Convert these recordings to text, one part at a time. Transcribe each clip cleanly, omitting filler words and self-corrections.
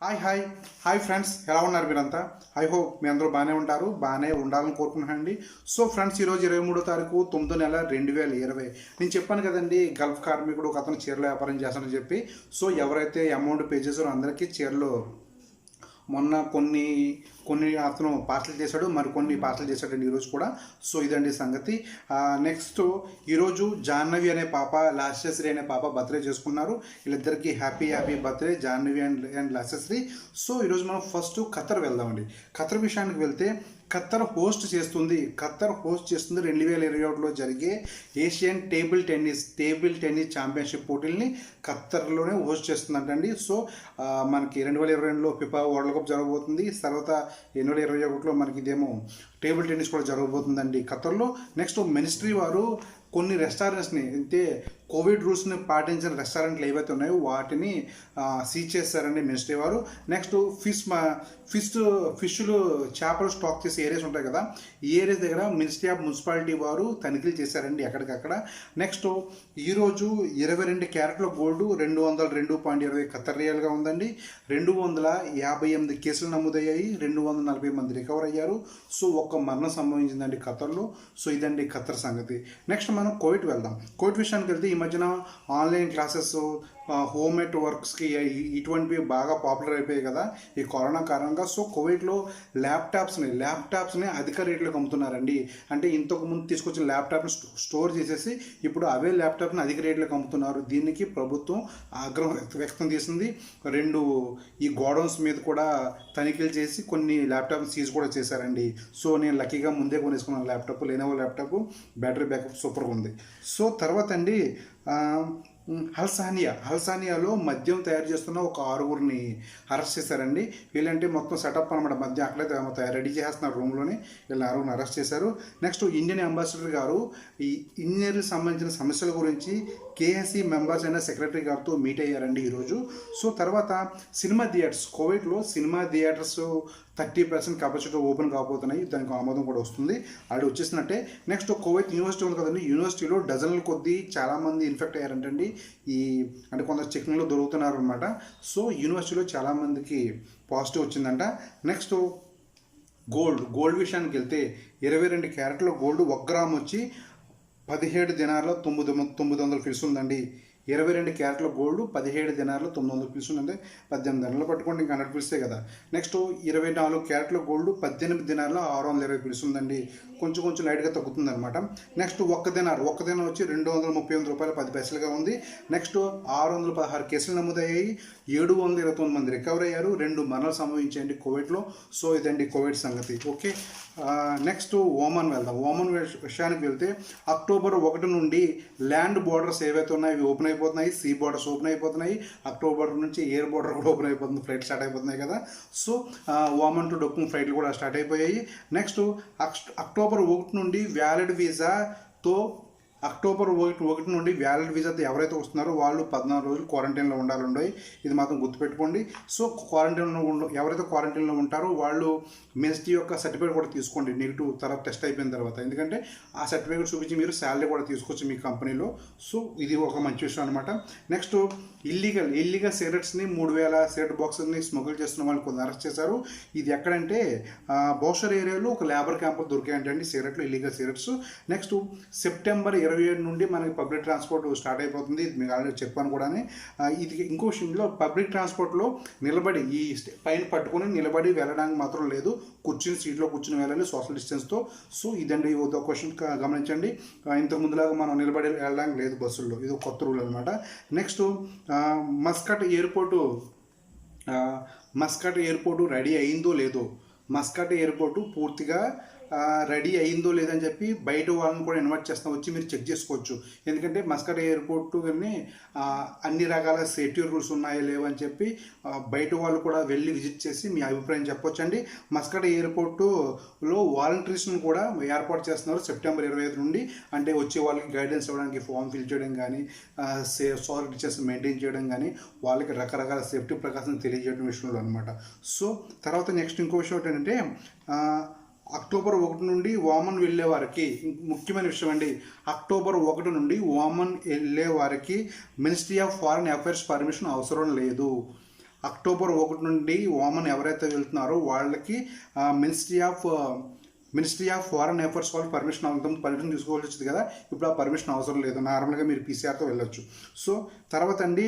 Hi friends, ఎలా ఉన్నారు మీరంతా? ఐ హోప్ మీ అందరూ బాగానే ఉండాలని కోరుకుంటున్నానండి. సో ఫ్రెండ్స్, ఈరోజు 23వ తారీఖు 9వ నెల 2020. నేను చెప్పాను కదండి, గల్ఫ్ కార్మికుడు ఒక అతను చీరల వ్యాపారం చేస్తానని చెప్పి. సో ఎవరైతే అమౌంట్ పే చేసారో అందరికీ చీరలు మొన్న కొన్ని అతను పార్సల్ చేశాడు, మరి పార్సల్ చేశాడండి ఈరోజు కూడా. సో ఇదండి సంగతి. నెక్స్ట్ ఈరోజు జాహ్నవి అనే పాప, లాస్యశ్రీ అనే పాప బర్త్డే చేసుకున్నారు. వీళ్ళిద్దరికి happy birthday, Jahnavi and Lasyasri. So ఈరోజు మనం ఫస్ట్ ఖత్తర్ వెళ్దామండి. ఖత్తర్ విషయానికి వెళ్తే ఖత్తర్ హోస్ట్ చేస్తుంది 2021లో జరిగే ఏషియన్ టేబుల్ టెన్నిస్ ఛాంపియన్షిప్ పోటీల్ని ఖత్తర్లోనే హోస్ట్ చేస్తుందంటండి. సో మనకి 2022లో ఫిఫా వరల్డ్ కప్ జరగబోతుంది. తర్వాత 2021లో మనకి ఇదేమో టేబుల్ టెన్నిస్ కూడా జరగబోతుందండి ఖత్తర్లో. నెక్స్ట్ మినిస్ట్రీ వారు కొన్ని రెస్టారెంట్స్ని, అంటే కోవిడ్ రూల్స్ని పాటించిన రెస్టారెంట్లు ఏవైతే ఉన్నాయో వాటిని సీజ్ చేస్తారండి మినిస్ట్రీ వారు. నెక్స్ట్ ఫిష్లు చేపలు స్టాక్ చేసే ఏరియాస్ ఉంటాయి కదా, ఈ ఏరియాస్ దగ్గర మినిస్ట్రీ ఆఫ్ మున్సిపాలిటీ వారు తనిఖీలు చేశారండి ఎక్కడికక్కడ. నెక్స్ట్ ఈరోజు 22 క్యారెట్ల గోల్డ్ 202.20 ఖత్తర్ రియల్గా ఉందండి. 258 కేసులు నమోదయ్యాయి, 240 మంది రికవర్ అయ్యారు. సో ఒక్క మరణం సంభవించిందండి ఖత్తర్లో. సో ఇదండి ఖత్తర్ సంగతి. నెక్స్ట్ మనం కోవిడ్ వెళ్దాం. కోవిడ్ విషయానికి వెళ్తే ఈ మధ్యన ఆన్లైన్ క్లాసెస్, హోమ్ మేడ్ వర్క్స్కి ఇటువంటివి బాగా పాపులర్ అయిపోయాయి కదా ఈ కరోనా కారణంగా. సో కోవిడ్లో ల్యాప్టాప్స్ని అధిక రేట్లకు అమ్ముతున్నారండి. అంటే ఇంతకుముందు తీసుకొచ్చిన ల్యాప్టాప్ని స్టోర్ చేసేసి ఇప్పుడు అవే ల్యాప్టాప్ని అధిక రేట్లకు అమ్ముతున్నారు. దీనికి ప్రభుత్వం ఆగ్రహం వ్యక్తం చేసింది. ఈ గోడౌన్స్ మీద కూడా తనిఖీలు చేసి కొన్ని ల్యాప్టాప్ని సీజ్ కూడా చేశారండి. సో నేను లక్కీగా ముందే కొనేసుకున్నాను laptop, Lenovo laptop, battery backup సూపర్గా ఉంది. సో తర్వాత అండి హల్సానియాలో మద్యం తయారు చేస్తున్న ఒక 6గురిని అరెస్ట్ చేశారండి. వీళ్ళంటే మొత్తం సెటప్ అనమాట, మద్యం అక్కడే రెడీ చేస్తున్నారు రూమ్లోనే. వీళ్ళని 6గురిని అరెస్ట్ చేశారు. నెక్స్ట్ ఇండియన్ అంబాసిడర్ గారు ఈ ఇంజనీర్కి సంబంధించిన సమస్యల గురించి కేఎస్సి మెంబర్స్ అయిన సెక్రటరీ గారితో మీట్ అయ్యారండి ఈరోజు. సో తర్వాత సినిమా థియేటర్స్, కోవిడ్లో సినిమా థియేటర్స్ 30% కెపాసిటీ ఓపెన్ కాబోతున్నాయి. దానికి ఆమోదం కూడా వస్తుంది, అది వచ్చేసినట్టే. నెక్స్ట్ కోవిడ్ యూనివర్సిటీ ఉంది కదండి, యూనివర్సిటీలో డజన్ల కొద్దీ చాలామంది ఇన్ఫెక్ట్ అయ్యారంటండి. అంటే కొంత చెకింగ్లో దొరుకుతున్నారు అనమాట. సో యూనివర్సిటీలో చాలామందికి పాజిటివ్ వచ్చిందంట. నెక్స్ట్ గోల్డ్ విషయానికి వెళ్తే 22 క్యారెట్ల గోల్డ్ 1 గ్రామ్ వచ్చి 17 దినార్ల 900 ఫిల్స్ ఉందండి. 22 క్యారెట్ల గోల్డ్ 17 దినార్లు 900 ఫిల్స్ ఉందంటే 18 దినాలు పట్టుకోండి, ఇంకా 100 ఫిల్సే కదా. నెక్స్ట్ 24 క్యారెట్ల గోల్డ్ 18 దినార్ల 620 ఫిల్స్ ఉందండి. కొంచెం లైట్గా తగ్గుతుంది అనమాట. నెక్స్ట్ ఒక్క దినార్ వచ్చి 238 రూపాయలు 10 పైసలుగా ఉంది. నెక్స్ట్ 616 కేసులు నమోదయ్యాయి, 729 మంది రికవర్ అయ్యారు, 2 మరణాలు సంభవించాయండి కోవిడ్లో. సో ఇదండి కోవిడ్ సంగతి. ఓకే, నెక్స్ట్ ఓమన్ వెళ్దాం. ఓమన్ విషయానికి వెళ్తే అక్టోబర్ 1 నుండి ల్యాండ్ బోర్డర్స్ ఏవైతే ఉన్నాయో అవి ఓపెన్ అయిపోతున్నాయి, సీ బోర్డర్స్ ఓపెన్ అయిపోతున్నాయి. అక్టోబర్ నుంచి ఎయిర్ బోర్డర్ కూడా ఓపెన్ అయిపోతుంది, ఫ్లైట్ స్టార్ట్ అయిపోతున్నాయి కదా. సో ఓమన్ టు డొక్కుం ఫ్లైట్లు కూడా స్టార్ట్ అయిపోయాయి. నెక్స్ట్ అక్టోబర్ 1 నుండి వ్యాలిడ్ వీసాతో ఎవరైతే వస్తున్నారో వాళ్ళు 14 రోజులు క్వారంటైన్లో ఉండాలండి. ఇది మాత్రం గుర్తుపెట్టుకోండి. సో ఎవరైతే క్వారంటైన్లో ఉంటారో వాళ్ళు మినిస్ట్రీ యొక్క సర్టిఫికేట్ కూడా తీసుకోండి, నెగిటివ్ తర్వాత టెస్ట్ అయిపోయిన తర్వాత. ఎందుకంటే ఆ సర్టిఫికేట్ చూపించి మీరు శాలరీ కూడా తీసుకోవచ్చు మీ కంపెనీలో. సో ఇది ఒక మంచి విషయం అనమాట. నెక్స్ట్ ఇల్లీగల్ సిగరెట్స్ని 3000 సిగరెట్ బాక్సెస్ని స్మగుల్ చేస్తున్న వాళ్ళు కొంత అరెస్ట్ చేశారు. ఇది ఎక్కడంటే బౌషర్ ఏరియాలో ఒక లేబర్ క్యాంపులు దొరికాయంటండి సిగరెట్లు, ఇల్లీగల్ సిగరెట్స్. నెక్స్ట్ సెప్టెంబర్ 27 నుండి మనకి పబ్లిక్ ట్రాన్స్పోర్ట్ స్టార్ట్ అయిపోతుంది. ఇది మీకు ఆల్రెడీ చెప్పాను కూడా. ఇది ఇంకో విషయంలో పబ్లిక్ ట్రాన్స్పోర్ట్లో నిలబడి ఈ పైన పట్టుకొని నిలబడి వెళ్ళడానికి మాత్రం లేదు, సీట్లో కూర్చుని వెళ్ళాలి సోషల్ డిస్టెన్స్తో. సో ఇదండి ఒక క్వశ్చన్ గమనించండి. ఇంతకు ముందులాగా మనం నిలబడి వెళ్ళడానికి లేదు బస్సుల్లో, ఇది కొత్త రూల్ అనమాట. నెక్స్ట్ మస్కట్ ఎయిర్పోర్టు రెడీ అయిందో లేదో, మస్కట్ ఎయిర్పోర్టు పూర్తిగా రెడీ అయిందో లేదని చెప్పి బయట వాళ్ళని కూడా ఇన్వైట్ చేస్తాం, వచ్చి మీరు చెక్ చేసుకోవచ్చు. ఎందుకంటే మస్కట్ ఎయిర్పోర్టు కానీ అన్ని రకాల సేఫ్టీ రూల్స్ ఉన్నాయో లేవని చెప్పి బయట వాళ్ళు కూడా వెళ్ళి విజిట్ చేసి మీ అభిప్రాయం చెప్పొచ్చండి. మస్కట్ ఎయిర్పోర్టులో వాలంటీర్స్ని కూడా ఏర్పాటు చేస్తున్నారు సెప్టెంబర్ 25 నుండి. అంటే వచ్చే వాళ్ళకి గైడెన్స్ ఇవ్వడానికి, ఫామ్ ఫిల్ చేయడం కానీ, సోషల్ డిస్టెన్స్ మెయింటైన్ చేయడం కానీ, వాళ్ళకి రకరకాల సేఫ్టీ ప్రికాషన్స్ తెలియజేయడం విషయంలో అనమాట. సో తర్వాత నెక్స్ట్ ఇంకో విషయం ఏంటంటే అక్టోబర్ 1 నుండి ఓమన్ వెళ్ళే వారికి ముఖ్యమైన విషయం అండి. అక్టోబర్ 1 నుండి ఓమన్ వెళ్ళే వారికి ministry of foreign affairs permission అవసరం లేదు. అక్టోబర్ 1 నుండి ఓమన్ ఎవరైతే వెళ్తున్నారో వాళ్ళకి మినిస్ట్రీ ఆఫ్ ఫారెన్ అఫైర్స్ వాళ్ళు పర్మిషన్ తీసుకోవాల్సి వచ్చింది కదా. ఇప్పుడు ఆ పర్మిషన్ అవసరం లేదు, నార్మల్గా మీరు పీసీఆర్తో వెళ్ళొచ్చు. సో తర్వాత అండి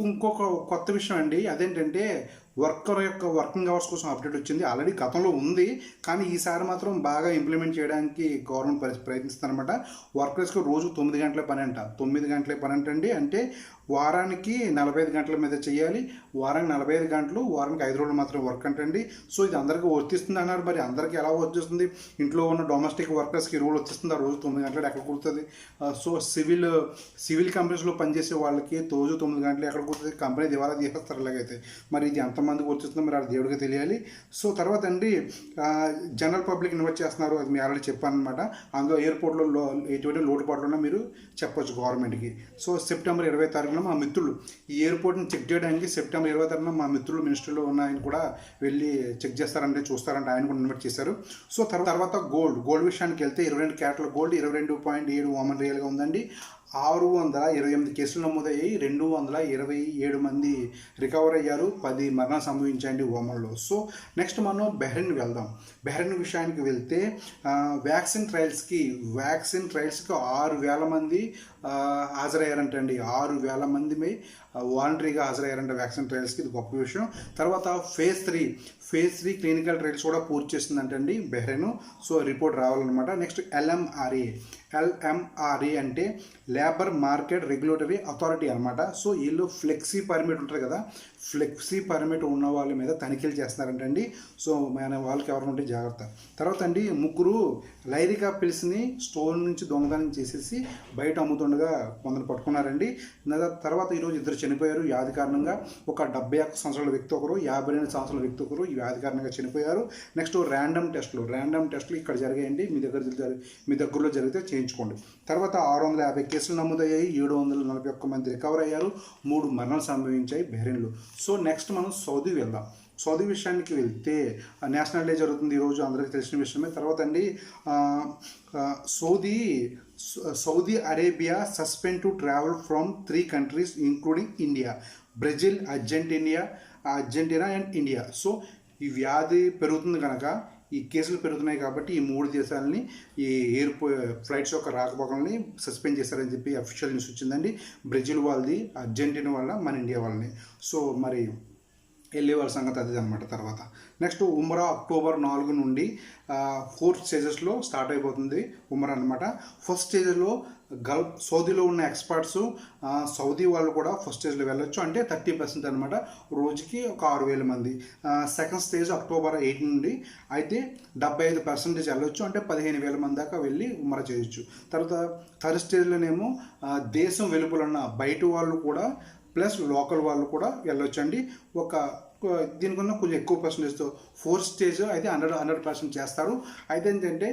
ఇంకొక కొత్త విషయం అండి, అదేంటంటే వర్కర్ యొక్క వర్కింగ్ అవర్స్ కోసం అప్డేట్ వచ్చింది. ఆల్రెడీ గతంలో ఉంది, కానీ ఈసారి మాత్రం బాగా ఇంప్లిమెంట్ చేయడానికి గవర్నమెంట్ ప్రయత్నిస్తుందన్నమాట. వర్కర్స్కి రోజు 9 గంటల పని అంట. 9 గంటల పని అంటండి, అంటే వారానికి 45 గంటల మీద చేయాలి. వారానికి 45 గంటలు, వారానికి 5 రోజులు మాత్రం వర్క్ అంటండి. సో ఇది అందరికీ వర్తిస్తుంది అన్నారు. మరి అందరికీ ఎలా వచ్చేస్తుంది? ఇంట్లో ఉన్న డొమెస్టిక్ వర్కర్స్కి రూల్ వచ్చేస్తుంది. ఆ రోజు 9 గంటలు ఎక్కడ కుడుతుంది? సో సివిల్ కంపెనీస్లో పనిచేసే వాళ్ళకి రోజు 9 గంటలు ఎక్కడ కుడుతుంది? కంపెనీ దివాలా తీసేస్తారు ఇలాగైతే. మరి ఇది ఎంతమందికి వచ్చేస్తుందో మరి అది దేవుడికి తెలియాలి. సో తర్వాత అండి జనరల్ పబ్లిక్ ఇన్వైట్ చేస్తున్నారు, అది మీ ఆల్రెడీ చెప్పాను అనమాట. అందులో ఎయిర్పోర్ట్లో ఎటువంటి లోటుపాట్లున్నా మీరు చెప్పొచ్చు గవర్నమెంట్కి. సో సెప్టెంబర్ 20 తారీఖున మా మిత్రులు ఈ ఎయిర్పోర్ట్ని చెక్ చేయడానికి సెప్టెంబర్ 20 తారీఖున మా మిత్రులు మినిస్ట్రీలో ఉన్న ఆయన కూడా వెళ్ళి చెక్ చేస్తారంటే చూస్తారంటే ఆయన కూడా ఇన్వైట్ చేశారు. సో తర్వాత గోల్డ్ విషయానికి వెళ్తే 22 క్యారెట్ల గోల్డ్ 22.7 ఓమన్ రియల్గా ఉందండి. 628 కేసులు నమోదయ్యాయి, 227 మంది రికవర్ అయ్యారు, 10 మరణాలు సంభవించాయండి ఓమన్లో. సో నెక్స్ట్ మనం బెహ్రెన్ వెళ్దాం. బెహ్రెన్ విషయానికి వెళ్తే వ్యాక్సిన్ ట్రయల్స్కి 6,000 మంది హాజరయ్యారంటండి. 6,000 మంది వాలంటరీగా హాజరయ్యారంట వ్యాక్సిన్ ట్రయల్స్కి. ఇది గొప్ప విషయం. తర్వాత ఫేజ్ 3 క్లినికల్ ట్రయల్స్ కూడా పూర్తి చేసిందంటండి బెహ్రెన్. సో రిపోర్ట్ రావాలన్నమాట. నెక్స్ట్ LMRA అంటే లేబర్ మార్కెట్ రెగ్యులేటరీ అథారిటీ అనమాట. సో వీళ్ళు ఫ్లెక్సీ పర్మిట్ ఉంటుంది కదా, ఫ్లెక్సీ పర్మిట్ ఉన్న వాళ్ళ మీద తనిఖీలు చేస్తున్నారంటండి. సో మన వాళ్ళకి ఎవరు ఉంటే జాగ్రత్త. తర్వాత అండి 3 లైరికా పిల్స్ని స్టోర్ నుంచి దొంగతనం చేసేసి బయట అమ్ముతుండగా కొందరు పట్టుకున్నారండి. తర్వాత ఈరోజు 2 చనిపోయారు వ్యాధి కారణంగా. ఒక 71 సంవత్సరాల వ్యక్తి ఒకరు, 52 సంవత్సరాల వ్యక్తి ఒకరు ఈ వ్యాధి కారణంగా చనిపోయారు. నెక్స్ట్ ర్యాండమ్ టెస్టులు ఇక్కడ జరిగాయండి. మీ దగ్గరలో జరిగితే చేయించుకోండి. తర్వాత 650 కేసులు నమోదయ్యాయి, 741 మంది రికవర్ అయ్యారు, 3 మరణాలు సంభవించాయి బెహ్రెన్లో. సో నెక్స్ట్ మనం సౌదీ వెళ్దాం. సౌదీ విషయానికి వెళ్తే నేషనల్ డే జరుగుతుంది ఈరోజు, అందరికీ తెలిసిన విషయమే. తర్వాత అండి Saudi Arabia suspend to travel from 3 countries including India, Brazil, Argentina and India. So ఈ వ్యాధి పెరుగుతుంది కనుక, ఈ కేసులు పెరుగుతున్నాయి కాబట్టి ఈ 3 దేశాలని ఈ ఫ్లైట్స్ యొక్క రాకపోకల్ని సస్పెండ్ చేశారని చెప్పి అఫీషియల్ న్యూస్ వచ్చిందండి. బ్రెజిల్ వాళ్ళది, అర్జెంటీనా వాళ్ళ, మన ఇండియా వాళ్ళని. సో మరి వెళ్ళే వాళ్ళ సంగతి అది అనమాట. తర్వాత నెక్స్ట్ ఉమ్రా అక్టోబర్ 4 నుండి 4 స్టేజెస్లో స్టార్ట్ అయిపోతుంది ఉమ్రా అనమాట. ఫస్ట్ స్టేజ్లో సౌదీలో ఉన్న ఎక్స్పర్ట్స్ సౌదీ వాళ్ళు కూడా ఫస్ట్ స్టేజ్లో వెళ్ళొచ్చు, అంటే 30% అనమాట, రోజుకి ఒక 6,000 మంది. సెకండ్ స్టేజ్ అక్టోబర్ 8 నుండి అయితే 75% వెళ్ళొచ్చు, అంటే 15,000 మంది దాకా వెళ్ళి ఉమ్రా చేయొచ్చు. తర్వాత థర్డ్ స్టేజ్లోనేమో దేశం వెలుపలున్న బయట వాళ్ళు కూడా ప్లస్ లోకల్ వాళ్ళు కూడా వెళ్ళొచ్చండి. దీనికన్నా కొంచెం ఎక్కువ పర్సెంటేజ్తో 4th స్టేజ్ అయితే 100% చేస్తారు. అయితే ఏంటంటే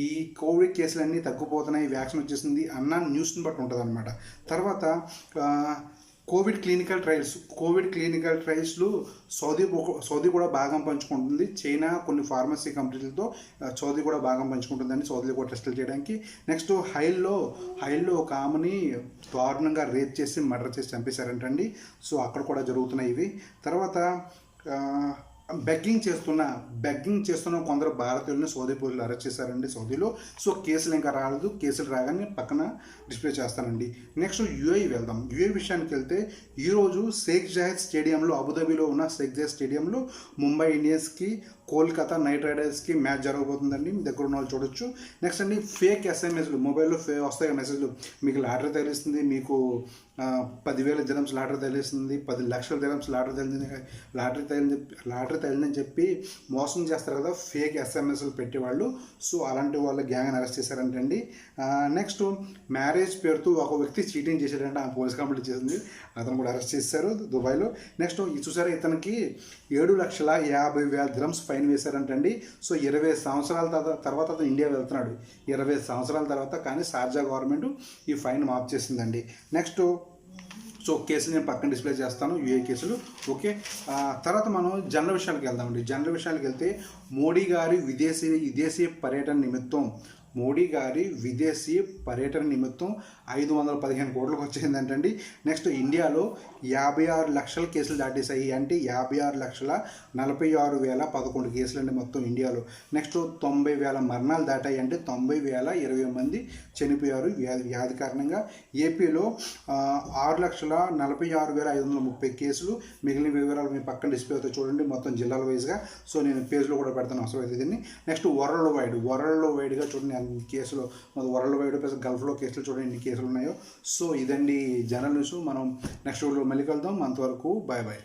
ఈ కోవిడ్ కేసులన్నీ తగ్గిపోతున్నాయి, వ్యాక్సిన్ వచ్చేసింది అన్న న్యూస్ని బట్టి ఉంటుంది అనమాట. తర్వాత కోవిడ్ క్లినికల్ ట్రయల్స్లు సౌదీ కూడా భాగం పంచుకుంటుంది. చైనా కొన్ని ఫార్మసీ కంపెనీలతో సౌదీ కూడా భాగం పంచుకుంటుందని సౌదీలో కూడా టెస్టులు చేయడానికి. నెక్స్ట్ హైల్లో ఒక ఆమెని దారుణంగా రేప్ చేసి మర్డర్ చేసి చంపేశారంటండి. సో అక్కడ కూడా జరుగుతున్నాయి ఇవి. తర్వాత బెగ్గింగ్ చేస్తున్న కొందరు భారతీయులను సౌదీ పోలీసులు అరెస్ట్ చేశారండి సౌదీలో. సో కేసులు ఇంకా రాలేదు, కేసులు రాగానే పక్కన డిస్ప్లే చేస్తానండి. నెక్స్ట్ యూఏఈ వెళ్దాం. యూఏఈ విషయానికి వెళ్తే ఈరోజు షేక్ జయద్ స్టేడియంలో, అబుదాబిలో ఉన్న షేక్ జయద్ స్టేడియంలో ముంబై ఇండియన్స్కి కోల్కతా నైట్ రైడర్స్కి మ్యాచ్ జరగబోతుందండి. మీ దగ్గర ఉన్న వాళ్ళు చూడొచ్చు. నెక్స్ట్ అండి ఫేక్ ఎస్ఎంఎస్లు, మొబైల్లో వస్తాయి మెసేజ్లు, మీకు లాటరీ తగిలిస్తుంది, మీకు 10,000 dirhams లాటరీ తగిలిస్తుంది, 10 లక్షల dirhams లాటరీ తగిలిందని చెప్పి మోసం చేస్తారు కదా ఫేక్ ఎస్ఎంఎస్లు పెట్టేవాళ్ళు. సో అలాంటి వాళ్ళ గ్యాంగ్ని అరెస్ట్ చేశారంటండి. నెక్స్ట్ మ్యారేజ్ పేరుతో ఒక వ్యక్తి చీటింగ్ చేశాడంటే ఆ పోలీస్ కంప్లైంట్ చేసింది, అతను కూడా అరెస్ట్ చేశారు దుబాయ్లో. నెక్స్ట్ చూసారా, ఇతనికి 7,50,000 dirhams ఫైన్ వేశారంటండి. సో 20 సంవత్సరాల తర్వాత అతను ఇండియా వెళ్తున్నాడు, 20 సంవత్సరాల తర్వాత. కానీ షార్జా గవర్నమెంట్ ఈ ఫైన్ మాఫ్ చేసిందండి. నెక్స్ట్ సో కేసులు నేను పక్కన డిస్ప్లే చేస్తాను, యూఏ కేసులు. ఓకే, తర్వాత మనం జనరల్ విషయాలకు వెళ్దామండి. జనరల్ విషయాలకు వెళ్తే మోడీ గారి విదేశీ పర్యటన నిమిత్తం మోడీ గారి విదేశీ పర్యటన నిమిత్తం 515 కోట్లకు వచ్చిందంటండి. నెక్స్ట్ ఇండియాలో 56 లక్షల కేసులు దాటేశాయి, అంటే 56,46,011 కేసులు అండి మొత్తం ఇండియాలో. నెక్స్ట్ 90,000 మరణాలు దాటాయి, అంటే 90,020 మంది చనిపోయారు వ్యాధి కారణంగా. ఏపీలో 6,46,530 కేసులు. మిగిలిన వివరాలు మీ పక్కన డిస్ప్లే అవుతాయి చూడండి, మొత్తం జిల్లాల వైజ్గా. సో నేను పేజ్లో కూడా పెడతాను అవసరం అయితే దీన్ని. నెక్స్ట్ వరల్డ్ వైడ్గా చూడండి అన్ని కేసులు, వరల్డ్ వైడ్ ప్లస్ గల్ఫ్లో కేసులు చూడండి ఎన్ని కేసులు ఉన్నాయో. సో ఇదండి జనరల్ న్యూస్. మనం నెక్స్ట్ వీడియోలో మళ్ళీ కలుద్దాం. అంతవరకు బాయ్ బాయ్.